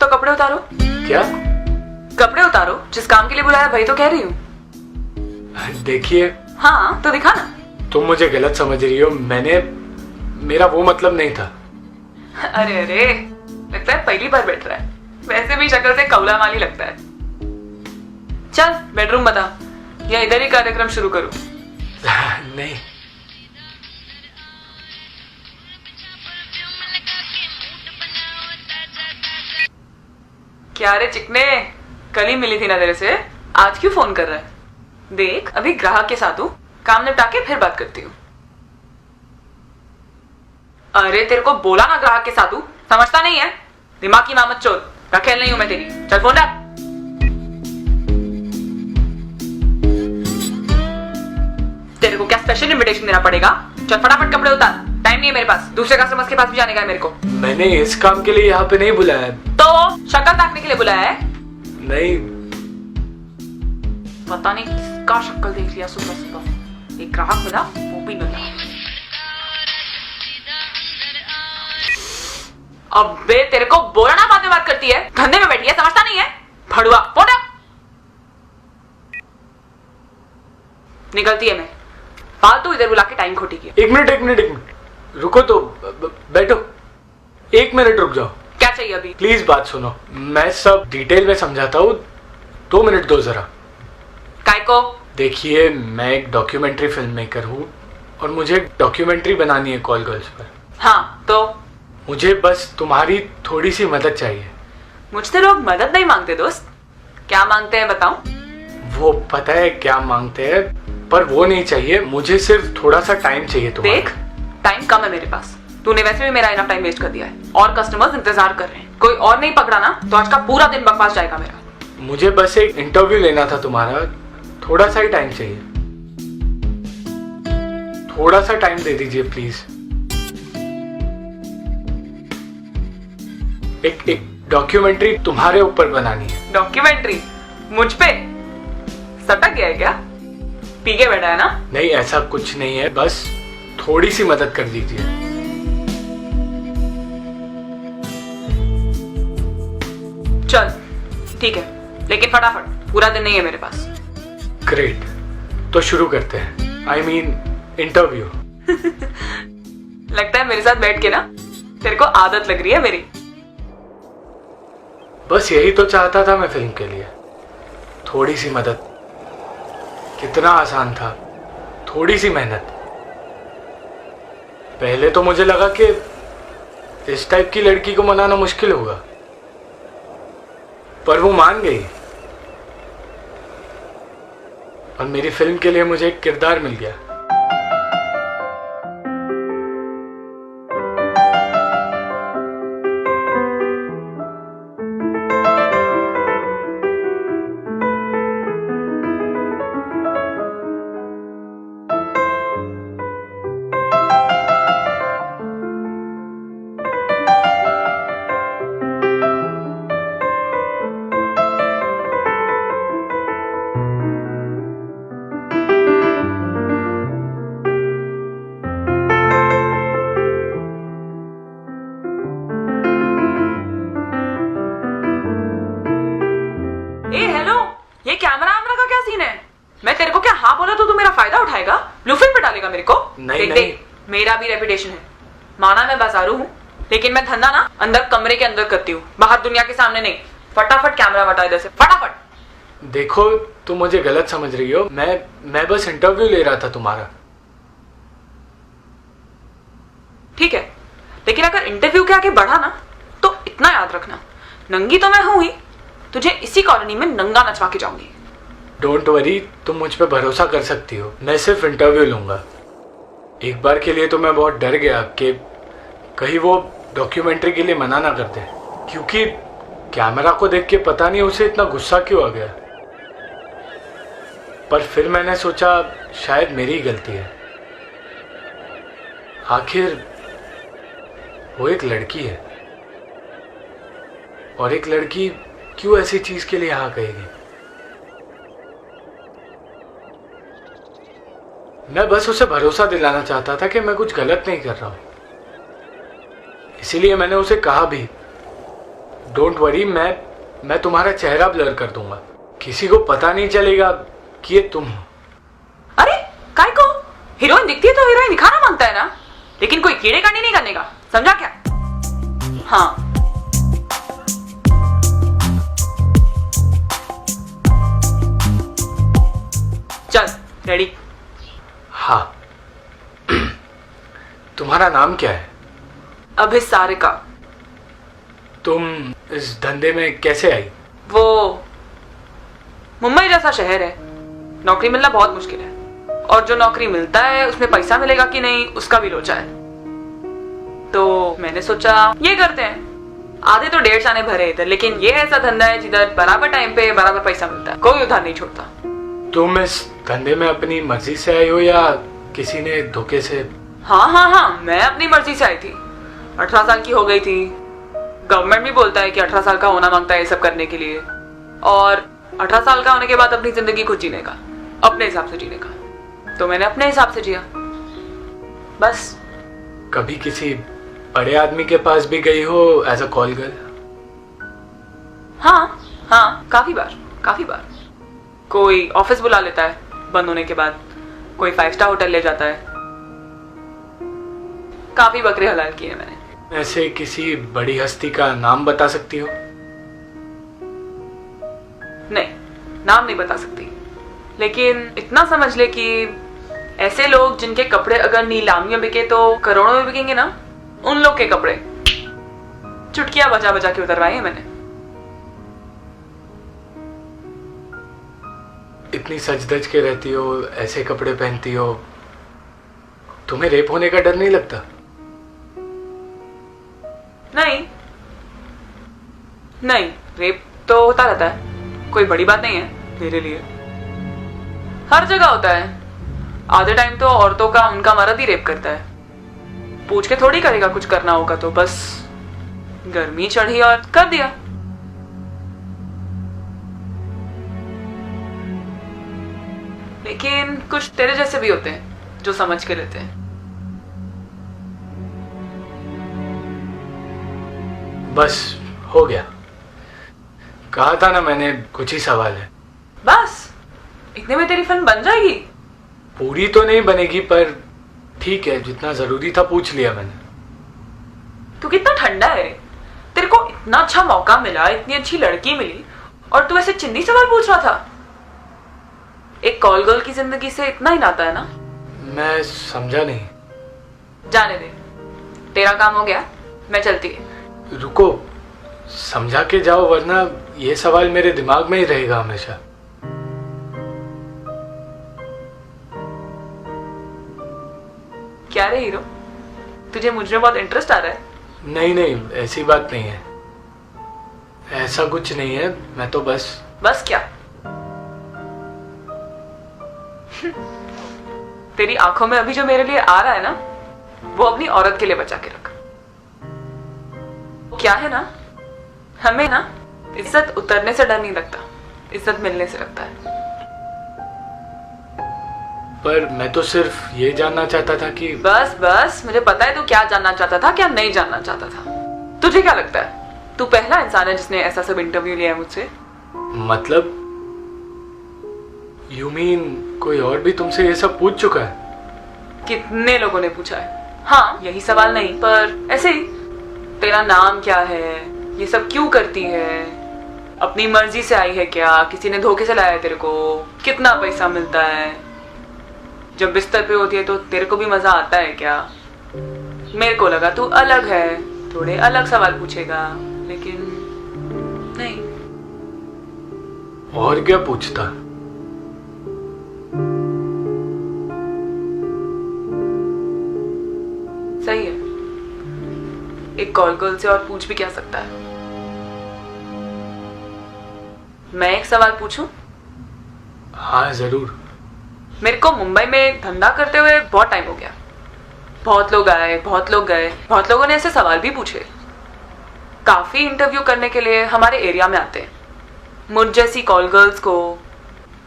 कपड़े उतारो। क्या? कपड़े उतारो, जिस काम के लिए बुलाया वही तो कह रही हूँ। देखिए, हाँ तो दिखा ना। तुम मुझे गलत समझ रही हो, मेरा वो मतलब नहीं था। अरे अरे, लगता है पहली बार बैठ रहा है। वैसे भी शक्ल से कौला माली लगता है। चल बेडरूम बता, या इधर ही कार्यक्रम शुरू करूं? नहीं, क्या रे चिकने, कल ही मिली थी ना तेरे से, आज क्यों फोन कर रहा है? देख अभी ग्राहक के साथ हूँ, काम निपटा के फिर बात करती हूँ। अरे तेरे को बोला ना ग्राहक के साथ हूँ, समझता नहीं है? दिमाग की मामत चोद, रखेल नहीं हूं मैं तेरी। चल फोन रख। तेरे को क्या स्पेशल इनविटेशन देना पड़ेगा? चल फटाफट कपड़े उतार, टाइम नहीं है मेरे पास, दूसरे कस्टमर्स के पास भी जाने का है मेरे को। मैंने इस काम के लिए यहाँ पे नहीं बुलाया है। तो शक्ल ताकने के लिए बुलाया है? नहीं, पता नहीं किसका शक्ल देख लिया सुबह सुबह। एक ग्राहक मिला, वो भी मिला। अबे तेरे को बोला ना बाद में बात करती है, धंधे में बैठी है, समझता नहीं है? भड़ुआ फोन रख। निकलती है मैं, फालतू इधर बुला के टाइम खोटी की। एक मिनट रुको तो, बैठो, 1 मिनट रुक जाओ। क्या चाहिए अभी? प्लीज बात सुनो, मैं सब डिटेल में समझाता हूँ, 2 मिनट दो जरा। काय को? देखिए, मैं एक डॉक्यूमेंट्री फिल्म मेकर हूँ और मुझे डॉक्यूमेंट्री बनानी है कॉल गर्ल्स पर। हाँ तो मुझे बस तुम्हारी थोड़ी सी मदद चाहिए। मुझसे लोग मदद नहीं मांगते दोस्त, क्या मांगते हैं बताऊं? वो पता है क्या मांगते हैं, पर वो नहीं चाहिए, मुझे सिर्फ थोड़ा सा टाइम चाहिए तुम्हारा। देख टाइम कम है मेरे पास, तूने वैसे भी मेरा इनफ टाइम वेस्ट कर दिया है और कस्टमर्स इंतजार कर रहे हैं। कोई और नहीं पकड़ा ना तो आज का पूरा दिन बकवास जाएगा मेरा। मुझे बस एक इंटरव्यू लेना था तुम्हारा, थोड़ा सा ही टाइम चाहिए, थोड़ा सा टाइम दे दीजिए प्लीज। एक डॉक्यूमेंट्री तुम्हारे ऊपर बनानी है। डॉक्यूमेंट्री मुझ पे? सटक गया है क्या? पी के बैठा है ना? नहीं, ऐसा कुछ नहीं है, बस थोड़ी सी मदद कर दीजिए। चल ठीक है, लेकिन फटाफट, पूरा दिन नहीं है मेरे पास। ग्रेट, तो शुरू करते हैं। I mean interview. लगता है मेरे साथ बैठ के ना तेरे को आदत लग रही है मेरी। बस यही तो चाहता था मैं फिल्म के लिए, थोड़ी सी मदद। कितना आसान था, थोड़ी सी मेहनत। पहले तो मुझे लगा कि इस टाइप की लड़की को मनाना मुश्किल होगा, पर वो मान गई और मेरी फिल्म के लिए मुझे एक किरदार मिल गया। ए हेलो, ये कैमरा आमरा का क्या सीन है? मैं तेरे को क्या हाँ बोला तो तू मेरा फायदा उठाएगा, लुफिन पे डालेगा मेरे को? नहीं, देख नहीं। देख, मेरा भी रेपुटेशन है। माना मैं बाजारू हूँ, लेकिन मैं धंधा ना अंदर कमरे के अंदर करती हूँ, बाहर दुनिया के सामने नहीं। फटाफट कैमरा हटा इधर से, फटाफट। देखो, तुम मुझे गलत समझ रही हो, मैं बस इंटरव्यू ले रहा था तुम्हारा। ठीक है, लेकिन अगर इंटरव्यू के आगे बढ़ा ना तो इतना याद रखना, नंगी तो मैं हूं ही, तुझे इसी कॉलोनी में नंगा नचवा के जाऊंगी। डोंट वरी, तुम मुझ पे भरोसा कर सकती हो, मैं सिर्फ इंटरव्यू लूंगा। एक बार के लिए तो मैं बहुत डर गया कि कहीं वो डॉक्यूमेंट्री के लिए मना ना कर दे, क्योंकि कैमरा को देख के पता नहीं उसे इतना गुस्सा क्यों आ गया। पर फिर मैंने सोचा शायद मेरी ही गलती है, आखिर वो एक लड़की है और एक लड़की क्यों ऐसी चीज के लिए हाँ कहेगी। मैं बस उसे भरोसा दिलाना चाहता था कि मैं कुछ गलत नहीं कर रहा हूं, इसीलिए मैंने उसे कहा भी डोंट वरी, मैं तुम्हारा चेहरा ब्लर कर दूंगा, किसी को पता नहीं चलेगा कि ये तुम हो। अरे काय को, हीरोइन दिखती है तो हीरोइन दिखाना मांगता है ना, लेकिन कोई कीड़े कांडी नहीं करने का, समझा क्या? हाँ चल रेडी। हाँ तुम्हारा नाम क्या है? अभिसारिका। तुम इस धंधे में कैसे आई? वो मुंबई जैसा शहर है, नौकरी मिलना बहुत मुश्किल है, और जो नौकरी मिलता है उसमें पैसा मिलेगा कि नहीं उसका भी लोचा है। तो मैंने सोचा ये करते हैं। आधे तो 1.5 आने भरे इधर, लेकिन ये ऐसा धंधा है जिधर बराबर टाइम पे बराबर पैसा मिलता है, कोई उधार नहीं छोड़ता। तुम इस धंधे में अपनी मर्जी से आई हो या किसी ने धोखे से? हाँ, मैं अपनी मर्जी से आई थी। 18 साल की हो गई थी। गवर्नमेंट भी बोलता है कि 18 साल का होना मांगता है ये सब करने के लिए, और 18 साल का होने के बाद अपनी जिंदगी खुद जीने का, अपने हिसाब से जीने का। तो मैंने अपने हिसाब से जिया, बस। कभी किसी बड़े आदमी के पास भी गई हो एज अ कॉल गर्ल? हाँ, काफी बार। कोई ऑफिस बुला लेता है बंद होने के बाद, कोई 5 स्टार होटल ले जाता है। काफी बकरे हलाल किए मैंने। ऐसे किसी बड़ी हस्ती का नाम बता सकती हो? नहीं, नाम नहीं बता सकती, लेकिन इतना समझ ले कि ऐसे लोग जिनके कपड़े अगर नीलामी में बिके तो करोड़ों में बिकेंगे ना, उन लोग के कपड़े चुटकियां बजा बजा के उतरवाए हैं मैंने। इतनी सज धज के रहती हो, ऐसे कपड़े पहनती हो, तुम्हें रेप होने का डर नहीं लगता? नहीं, रेप तो होता रहता है, कोई बड़ी बात नहीं है मेरे लिए। हर जगह होता है। आधे टाइम तो औरतों का उनका मर्द ही रेप करता है, पूछ के थोड़ी करेगा। कुछ करना होगा तो बस गर्मी चढ़ी और कर दिया। लेकिन कुछ तेरे जैसे भी होते हैं जो समझ के लेते हैं। बस हो गया, कहा था ना मैंने, कुछ ही सवाल है। बस इतने में तेरी फिल्म बन जाएगी? पूरी तो नहीं बनेगी, पर ठीक है, जितना जरूरी था पूछ लिया मैंने। तू कितना ठंडा है रे, तेरे को इतना अच्छा मौका मिला, इतनी अच्छी लड़की मिली, और तू ऐसे चिन्नी सवाल पूछ रहा था। एक कॉल गर्ल की जिंदगी से इतना ही नाता है ना। मैं समझा नहीं। जाने दे, तेरा काम हो गया, मैं चलती है। रुको, समझा के जाओ, वरना ये सवाल मेरे दिमाग में ही रहेगा हमेशा। क्या रे हीरो, तुझे मुझ में बहुत इंटरेस्ट आ रहा है? नहीं, ऐसी बात नहीं है, ऐसा कुछ नहीं है। मैं तो बस क्या? तेरी आंखों में अभी जो मेरे लिए आ रहा है ना, वो अपनी औरत के लिए बचा के रख। क्या है ना, हमें ना इज्जत उतरने से डर नहीं लगता, इज्जत मिलने से लगता है। पर मैं तो सिर्फ ये जानना चाहता था कि बस मुझे पता है तू क्या जानना चाहता था, क्या नहीं जानना चाहता था। तुझे क्या लगता है तू पहला इंसान है जिसने ऐसा सब इंटरव्यू लिया है मुझसे? मतलब यू मीन कोई और भी तुमसे ये सब पूछ चुका है? कितने लोगों ने पूछा है। हाँ, यही सवाल नहीं, पर ऐसे ही, तेरा नाम क्या है, ये सब क्यों करती है, अपनी मर्जी से आई है क्या, किसी ने धोखे से लाया है तेरे को, कितना पैसा मिलता है, जब बिस्तर पे होती है तो तेरे को भी मजा आता है क्या? मेरे को लगा तू अलग है, थोड़े अलग सवाल पूछेगा, लेकिन नहीं। और क्या पूछता? सही है, एक कॉल गर्ल से और पूछ भी क्या सकता है। मैं एक सवाल पूछूं? हाँ जरूर। मेरे को मुंबई में धंधा करते हुए बहुत टाइम हो गया। बहुत लोग आए, बहुत लोग गए, बहुत लोगों ने ऐसे सवाल भी पूछे। काफी इंटरव्यू करने के लिए हमारे एरिया में आते हैं। मुझ जैसी कॉल गर्ल्स को,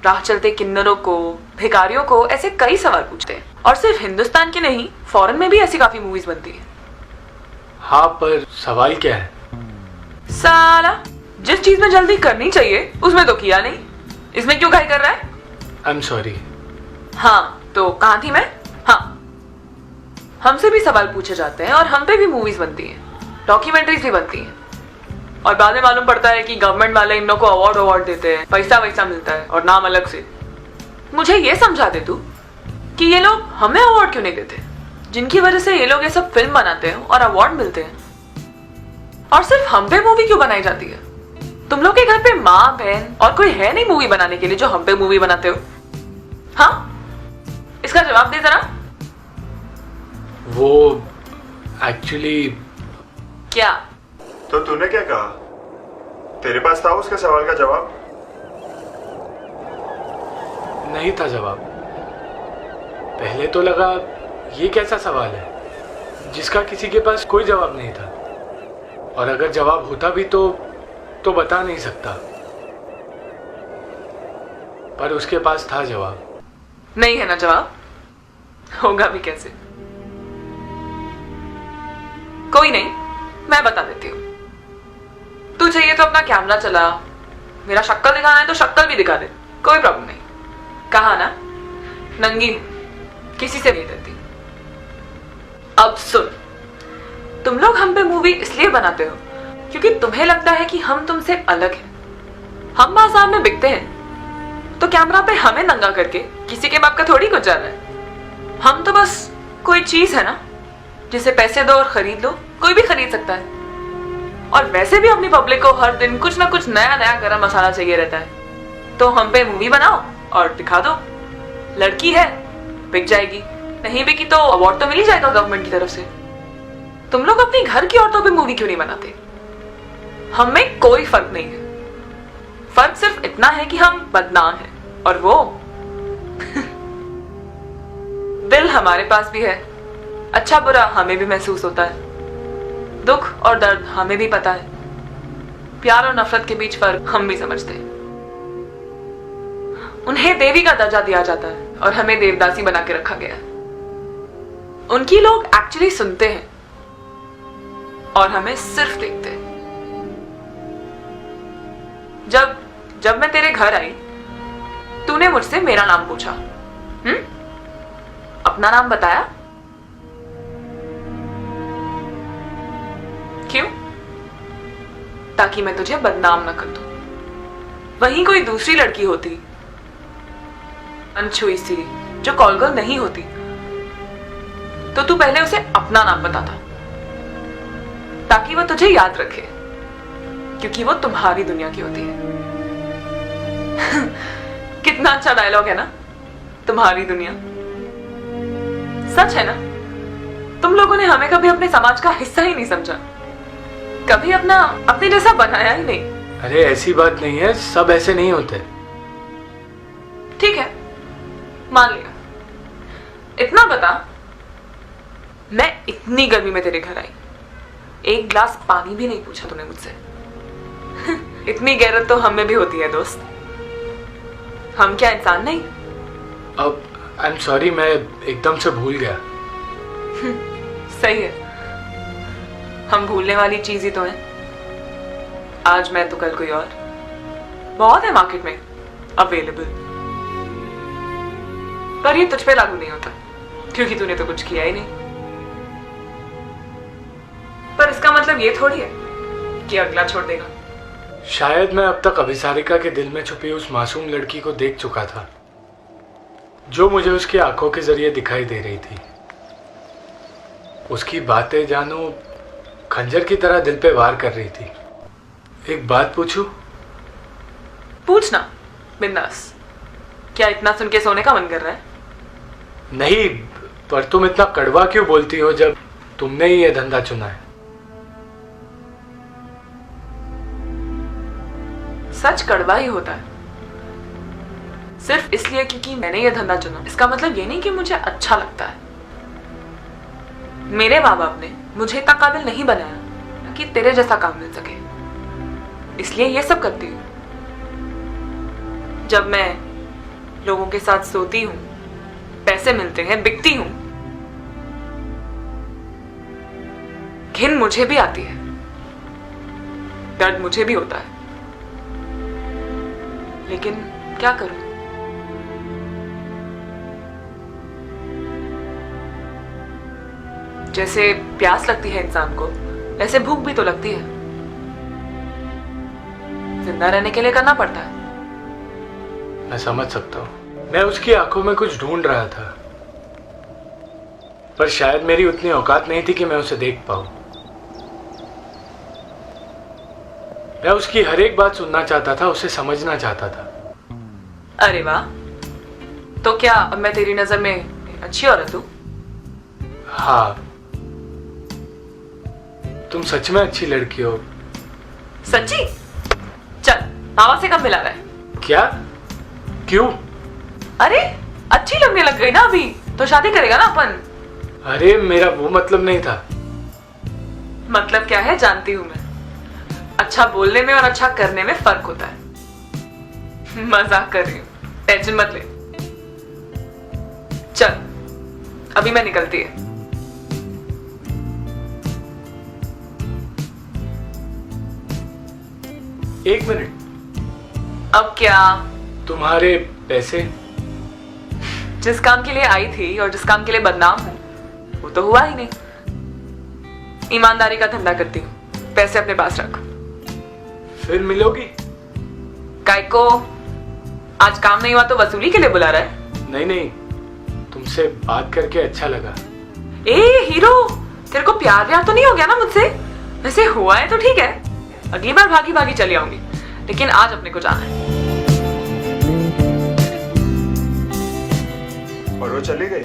राह चलते किन्नरों को, भिखारियों को, ऐसे कई सवाल पूछते हैं। और सिर्फ हिंदुस्तान की नहीं, फॉरेन में भी ऐसी काफी मूवीज बनती है। हाँ, पर सवाल क्या है? साला, जिस चीज में जल्दी करनी चाहिए उसमें तो किया नहीं, इसमें क्यों घाई कर रहा है? I am sorry. हाँ तो कहाँ थी मैं? हाँ, हमसे भी सवाल पूछे जाते हैं और हम पे भी मूवीज बनती हैं, डॉक्यूमेंट्रीज भी बनती हैं, और बाद में मालूम पड़ता है कि गवर्नमेंट वाले इन लोगों को अवार्ड देते हैं, पैसा वैसा मिलता है और नाम अलग से। मुझे ये समझा दे तू कि ये लोग हमें अवार्ड क्यों नहीं देते, जिनकी वजह से ये लोग ये सब फिल्म बनाते हैं और अवार्ड मिलते हैं, और सिर्फ हम पे मूवी क्यों बनाई जाती है? तुम लोग के घर पे माँ बहन और कोई है नहीं मूवी बनाने के लिए जो हम पे मूवी बनाते हो? हाँ, इसका जवाब दे जरा। वो एक्चुअली क्या? तो तूने क्या कहा? तेरे पास था उसके सवाल का जवाब? नहीं था जवाब। पहले तो लगा ये कैसा सवाल है जिसका किसी के पास कोई जवाब नहीं था, और अगर जवाब होता भी तो बता नहीं सकता, पर उसके पास था जवाब। नहीं है ना जवाब, होगा भी कैसे? कोई नहीं, मैं बता देती हूँ। तू चाहिए तो अपना कैमरा चला, मेरा शक्ल दिखाना है तो शक्ल भी दिखा दे, कोई प्रॉब्लम नहीं। कहा ना, नंगी हूं, किसी से नहीं डरती। अब सुन, तुम लोग हम पे मूवी इसलिए बनाते हो क्योंकि तुम्हें लगता है कि हम तुमसे अलग हैं। हम बाजार में बिकते हैं तो कैमरा पे हमें नंगा करके किसी के बाप का थोड़ी कुछ जाना है। हम तो बस कोई चीज है ना जिसे पैसे दो और खरीद लो, कोई भी खरीद सकता है। और वैसे भी अपनी पब्लिक को हर दिन कुछ ना कुछ नया नया गरम मसाला चाहिए रहता है, तो हम पे मूवी बनाओ और दिखा दो, लड़की है बिक जाएगी, नहीं बिकी तो अवार्ड तो मिल ही जाएगा गवर्नमेंट की तरफ से। तुम लोग अपनी घर की औरतों पे मूवी क्यों नहीं बनाते? हम में कोई फर्क नहीं है, फर्क सिर्फ इतना है कि हम बदनाम हैं, और वो दिल हमारे पास भी है, अच्छा बुरा हमें भी महसूस होता है, दुख और दर्द हमें भी पता है, प्यार और नफरत के बीच फर्क हम भी समझते हैं। उन्हें देवी का दर्जा दिया जाता है और हमें देवदासी बना के रखा गया है। उनकी लोग एक्चुअली सुनते हैं और हमें सिर्फ देखते हैं। जब मैं तेरे घर आई, तूने मुझसे मेरा नाम पूछा, अपना नाम बताया? क्यों? ताकि मैं तुझे बदनाम न कर दूं। वहीं कोई दूसरी लड़की होती, अनछुई सी, जो कॉल गर्ल नहीं होती, तो तू पहले उसे अपना नाम बताता ताकि वो तुझे याद रखे, क्योंकि वो तुम्हारी दुनिया की होती है। कितना अच्छा डायलॉग है ना, तुम्हारी दुनिया। सच है ना, तुम लोगों ने हमें कभी अपने समाज का हिस्सा ही नहीं समझा, कभी अपने जैसा बनाया ही नहीं। अरे ऐसी बात नहीं है, सब ऐसे नहीं होते। ठीक है, मान लिया। इतना बता, मैं इतनी गर्मी में तेरे घर आई, एक ग्लास पानी भी नहीं पूछा तूने मुझसे। इतनी गैरत तो हमें भी होती है दोस्त, हम क्या इंसान नहीं? अब आई एम सॉरी, मैं एकदम से भूल गया। सही है, हम भूलने वाली चीज ही तो है। आज मैं तो कल कोई और, बहुत है मार्केट में अवेलेबल, पर ये तुझ पे लागू नहीं होता क्योंकि तूने तो कुछ किया ही नहीं। पर इसका मतलब ये थोड़ी है कि अगला छोड़ देगा। शायद मैं अब तक अभिसारिका के दिल में छुपी उस मासूम लड़की को देख चुका था, जो मुझे उसकी आंखों के जरिए दिखाई दे रही थी। उसकी बातें जानो खंजर की तरह दिल पे वार कर रही थी। एक बात पूछूं? पूछना बिंदास। क्या इतना सुन के सोने का मन कर रहा है? नहीं, पर तुम इतना कड़वा क्यों बोलती हो जब तुमने ही यह धंधा चुना है? सच कड़वा ही होता है, सिर्फ इसलिए क्योंकि मैंने यह धंधा चुना। इसका मतलब ये नहीं कि मुझे अच्छा लगता है। मेरे माँ बाप ने मुझे इतना काबिल नहीं बनाया कि तेरे जैसा काम मिल सके, इसलिए ये सब करती हूँ। जब मैं लोगों के साथ सोती हूँ, पैसे मिलते हैं, बिकती हूँ, घिन मुझे भी आती है, दर्द मुझे भी होता है, लेकिन क्या करूं? जैसे प्यास लगती है इंसान को, ऐसे भूख भी तो लगती है। जिंदा रहने के लिए करना पड़ता है। मैं समझ सकता हूँ। मैं उसकी आंखों में कुछ ढूंढ रहा था, पर शायद मेरी उतनी औकात नहीं थी कि मैं उसे देख पाऊं। मैं उसकी हर एक बात सुनना चाहता था, उसे समझना चाहता था। अरे वाह, तो क्या अब मैं तेरी नजर में अच्छी औरत हूं? हाँ, तुम सच में अच्छी लड़की हो। सच्ची? चल, मामा से कब मिला रहा है? क्या? क्यों? अरे अच्छी लगने लग गई ना अभी, तो शादी करेगा ना अपन। अरे मेरा वो मतलब नहीं था। मतलब क्या है जानती हूं मैं। अच्छा बोलने में और अच्छा करने में फर्क होता है। मजाक कर रही हूं, टेंशन मत ले। चल अभी मैं निकलती है। एक मिनट। अब क्या? तुम्हारे पैसे? जिस काम के लिए आई थी और जिस काम के लिए बदनाम हूं वो तो हुआ ही नहीं। ईमानदारी का धंधा करती हूँ, पैसे अपने पास रख। फिर मिलोगी? काय को? आज काम नहीं हुआ तो वसूली के लिए बुला रहा है? नहीं नहीं, तुमसे बात करके अच्छा लगा। ए हीरो, तेरे को प्यार व्यार तो नहीं हो गया ना मुझसे? वैसे हुआ है तो ठीक है, अगली बार भागी भागी चली आऊंगी, लेकिन आज अपने को जाना है। और वो चली गई?